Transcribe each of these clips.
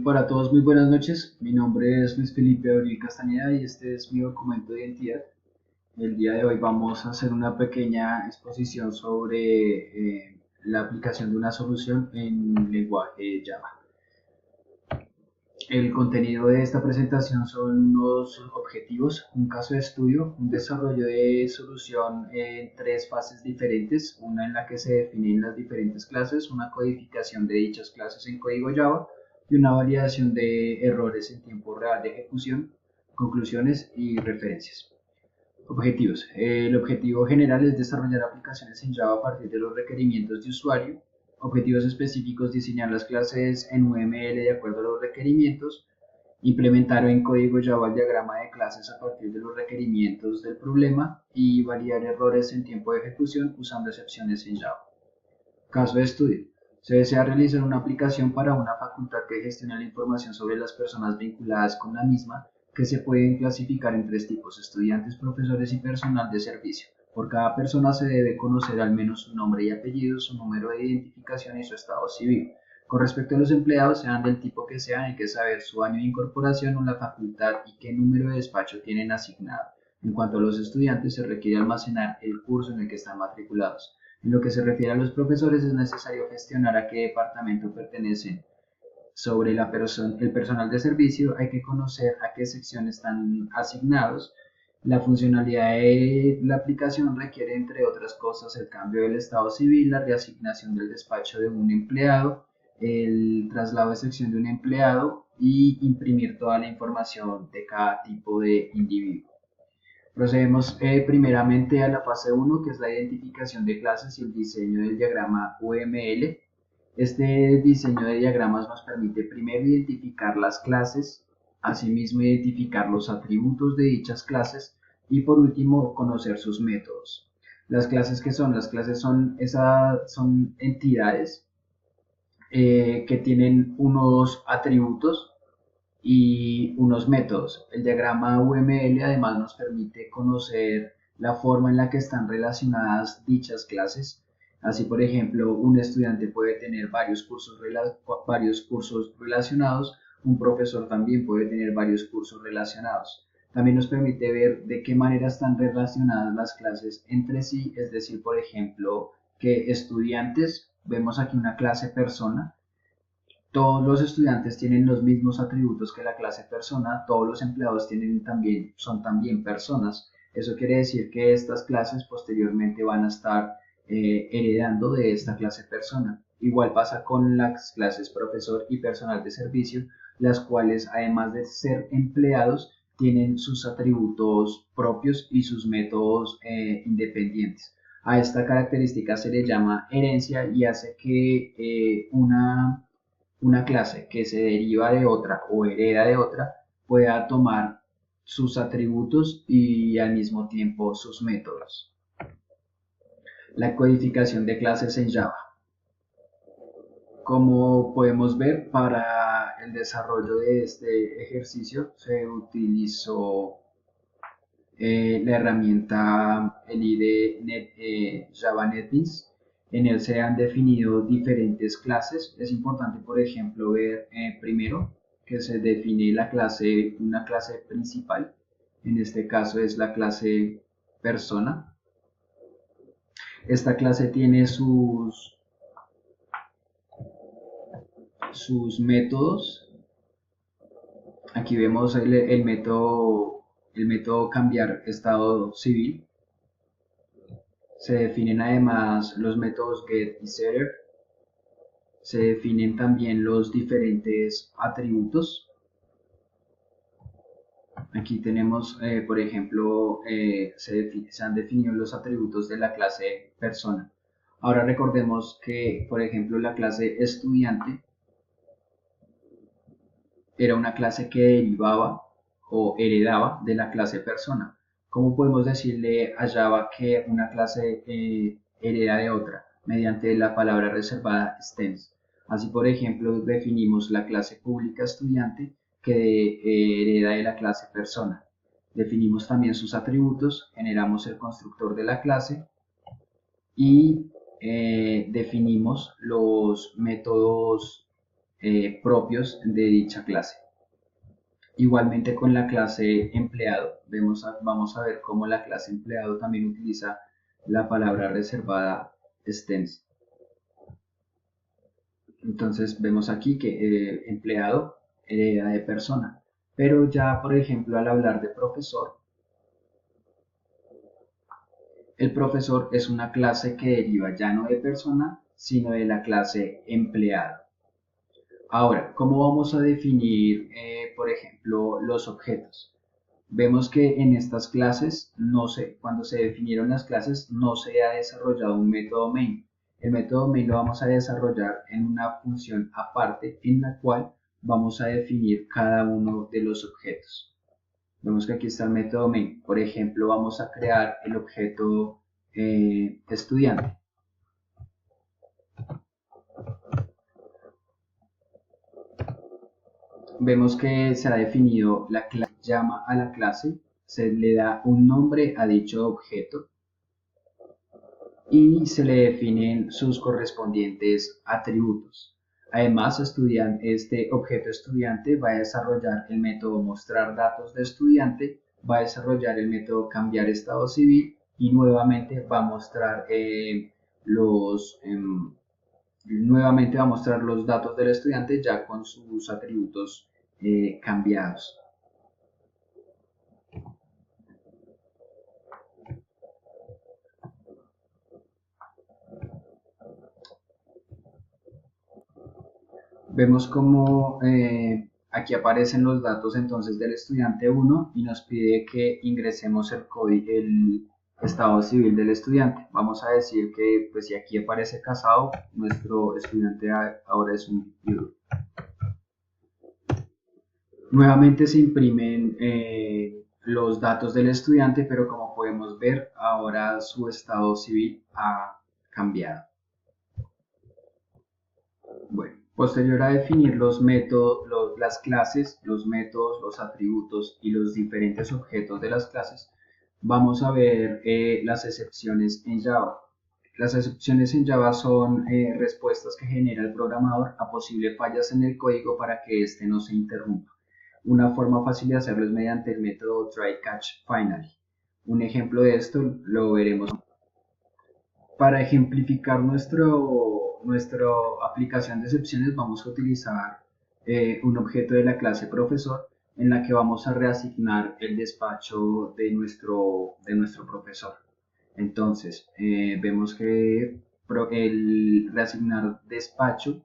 Para todos, muy buenas noches. Mi nombre es Luis Felipe Abril Castañeda y este es mi documento de identidad. El día de hoy vamos a hacer una pequeña exposición sobre la aplicación de una solución en lenguaje Java. El contenido de esta presentación son unos objetivos, un caso de estudio, un desarrollo de solución en tres fases diferentes, una en la que se definen las diferentes clases, una codificación de dichas clases en código Java y una validación de errores en tiempo real de ejecución, conclusiones y referencias. Objetivos. El objetivo general es desarrollar aplicaciones en Java a partir de los requerimientos de usuario. Objetivos específicos, diseñar las clases en UML de acuerdo a los requerimientos. Implementar en código Java el diagrama de clases a partir de los requerimientos del problema y validar errores en tiempo de ejecución usando excepciones en Java. Caso de estudio. Se desea realizar una aplicación para una facultad que gestiona la información sobre las personas vinculadas con la misma, que se pueden clasificar en tres tipos: estudiantes, profesores y personal de servicio. Por cada persona se debe conocer al menos su nombre y apellido, su número de identificación y su estado civil. Con respecto a los empleados, sean del tipo que sean, hay que saber su año de incorporación o la facultad y qué número de despacho tienen asignado. En cuanto a los estudiantes, se requiere almacenar el curso en el que están matriculados. En lo que se refiere a los profesores, es necesario gestionar a qué departamento pertenecen. Sobre el personal de servicio, hay que conocer a qué sección están asignados. La funcionalidad de la aplicación requiere, entre otras cosas, el cambio del estado civil, la reasignación del despacho de un empleado, el traslado de sección de un empleado y imprimir toda la información de cada tipo de individuo. Procedemos primeramente a la fase 1, que es la identificación de clases y el diseño del diagrama UML. Este diseño de diagramas nos permite primero identificar las clases, asimismo identificar los atributos de dichas clases y por último conocer sus métodos. Las clases, ¿qué son? Las clases son entidades que tienen unos atributos y unos métodos. El diagrama UML además nos permite conocer la forma en la que están relacionadas dichas clases. Así, por ejemplo, un estudiante puede tener varios cursos relacionados, un profesor también puede tener varios cursos relacionados. También nos permite ver de qué manera están relacionadas las clases entre sí, es decir, por ejemplo, que estudiantes, vemos aquí una clase persona, todos los estudiantes tienen los mismos atributos que la clase persona, todos los empleados son también personas. Eso quiere decir que estas clases posteriormente van a estar heredando de esta clase persona. Igual pasa con las clases profesor y personal de servicio, las cuales además de ser empleados, tienen sus atributos propios y sus métodos independientes. A esta característica se le llama herencia y hace que una clase que se deriva de otra o hereda de otra pueda tomar sus atributos y al mismo tiempo sus métodos. La codificación de clases en Java. Como podemos ver, para el desarrollo de este ejercicio se utilizó la herramienta el IDE Java NetBeans. En él se han definido diferentes clases. Es importante, por ejemplo, ver primero que se define una clase principal. En este caso es la clase persona. Esta clase tiene sus métodos. Aquí vemos el método cambiar estado civil. Se definen además los métodos get y setter. Se definen también los diferentes atributos. Aquí tenemos, por ejemplo, se han definido los atributos de la clase persona. Ahora recordemos que, por ejemplo, la clase estudiante era una clase que derivaba o heredaba de la clase persona. ¿Cómo podemos decirle a Java que una clase hereda de otra? Mediante la palabra reservada extends. Así, por ejemplo, definimos la clase pública estudiante que hereda de la clase persona. Definimos también sus atributos, generamos el constructor de la clase y definimos los métodos propios de dicha clase. Igualmente con la clase empleado, vamos a ver cómo la clase empleado también utiliza la palabra reservada extensa. Entonces vemos aquí que empleado hereda de persona, pero ya por ejemplo al hablar de profesor, el profesor es una clase que deriva ya no de persona, sino de la clase empleado. Ahora, ¿cómo vamos a definir, por ejemplo, los objetos? Vemos que en estas clases, cuando se definieron las clases, no se ha desarrollado un método main. El método main lo vamos a desarrollar en una función aparte en la cual vamos a definir cada uno de los objetos. Vemos que aquí está el método main. Por ejemplo, vamos a crear el objeto estudiante. Vemos que se ha definido la clase, llama a la clase, se le da un nombre a dicho objeto y se le definen sus correspondientes atributos. Además, este objeto estudiante va a desarrollar el método mostrar datos de estudiante, va a desarrollar el método cambiar estado civil y nuevamente va a mostrar los datos del estudiante ya con sus atributos cambiados. Vemos como aquí aparecen los datos entonces del estudiante 1 y nos pide que ingresemos el estado civil del estudiante. Vamos a decir que pues si aquí aparece casado, nuestro estudiante ahora es un viudo. Nuevamente se imprimen los datos del estudiante, pero como podemos ver, ahora su estado civil ha cambiado. Bueno, posterior a definir los métodos, las clases, los métodos, los atributos y los diferentes objetos de las clases, vamos a ver las excepciones en Java. Las excepciones en Java son respuestas que genera el programador a posibles fallas en el código para que éste no se interrumpa. Una forma fácil de hacerlo es mediante el método try-catch-finally. Un ejemplo de esto lo veremos. Para ejemplificar nuestra aplicación de excepciones vamos a utilizar un objeto de la clase profesor en la que vamos a reasignar el despacho de nuestro profesor. Entonces, vemos que el reasignar despacho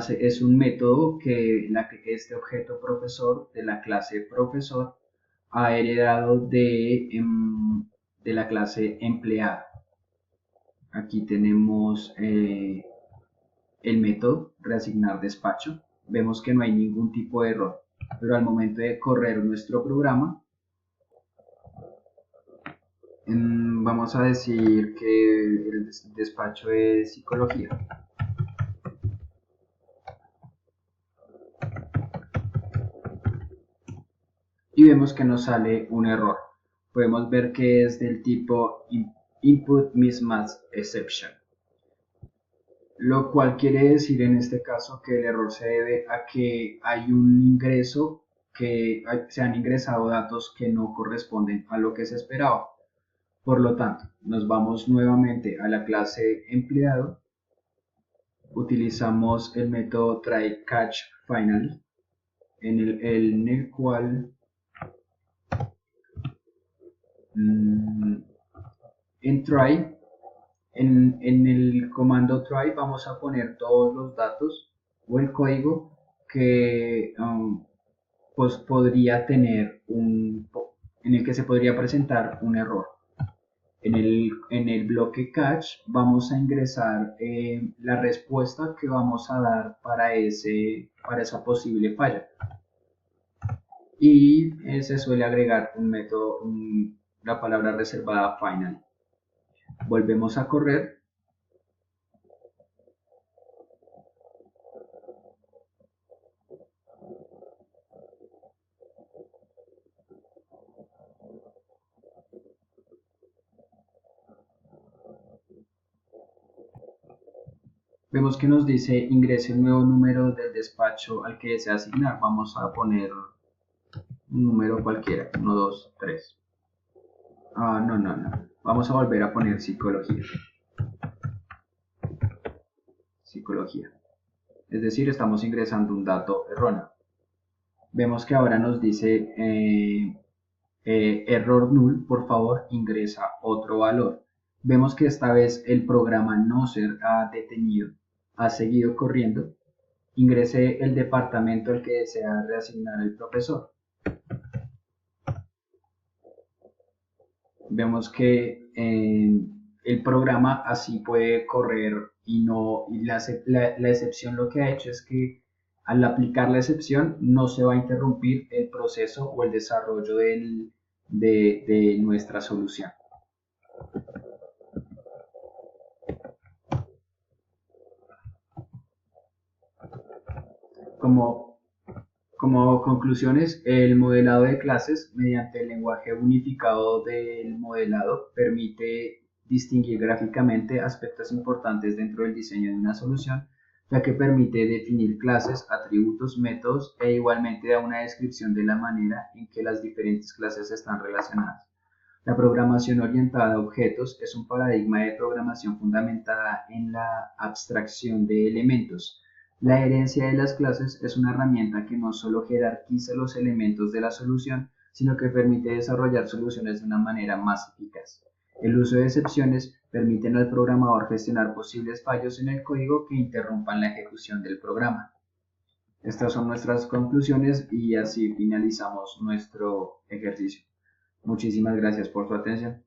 es un método que este objeto profesor de la clase profesor ha heredado de la clase empleado. Aquí tenemos el método reasignar despacho. Vemos que no hay ningún tipo de error, pero al momento de correr nuestro programa, vamos a decir que el despacho es psicología. Y vemos que nos sale un error. Podemos ver que es del tipo input mismatch exception, lo cual quiere decir en este caso que el error se debe a que hay un ingreso, que se han ingresado datos que no corresponden a lo que se esperaba. Por lo tanto, nos vamos nuevamente a la clase empleado, utilizamos el método try-catch-finally, en el cual en try, en el comando try vamos a poner todos los datos o el código que pues podría tener en el que se podría presentar un error. En el bloque catch vamos a ingresar la respuesta que vamos a dar para esa posible falla. Y se suele agregar un método, la palabra reservada final. Volvemos a correr. Vemos que nos dice ingrese un nuevo número del despacho al que desea asignar. Vamos a poner un número cualquiera, 1, 2, 3. No. Vamos a volver a poner psicología. Psicología. Es decir, estamos ingresando un dato erróneo. Vemos que ahora nos dice error null, por favor ingresa otro valor. Vemos que esta vez el programa no se ha detenido, ha seguido corriendo. Ingrese el departamento al que desea reasignar el profesor. Vemos que el programa así puede correr y la excepción lo que ha hecho es que al aplicar la excepción no se va a interrumpir el proceso o el desarrollo de nuestra solución. Como, como conclusiones, el modelado de clases mediante el lenguaje unificado del modelado permite distinguir gráficamente aspectos importantes dentro del diseño de una solución, ya que permite definir clases, atributos, métodos e igualmente da una descripción de la manera en que las diferentes clases están relacionadas. La programación orientada a objetos es un paradigma de programación fundamentada en la abstracción de elementos. La herencia de las clases es una herramienta que no solo jerarquiza los elementos de la solución, sino que permite desarrollar soluciones de una manera más eficaz. El uso de excepciones permite al programador gestionar posibles fallos en el código que interrumpan la ejecución del programa. Estas son nuestras conclusiones y así finalizamos nuestro ejercicio. Muchísimas gracias por su atención.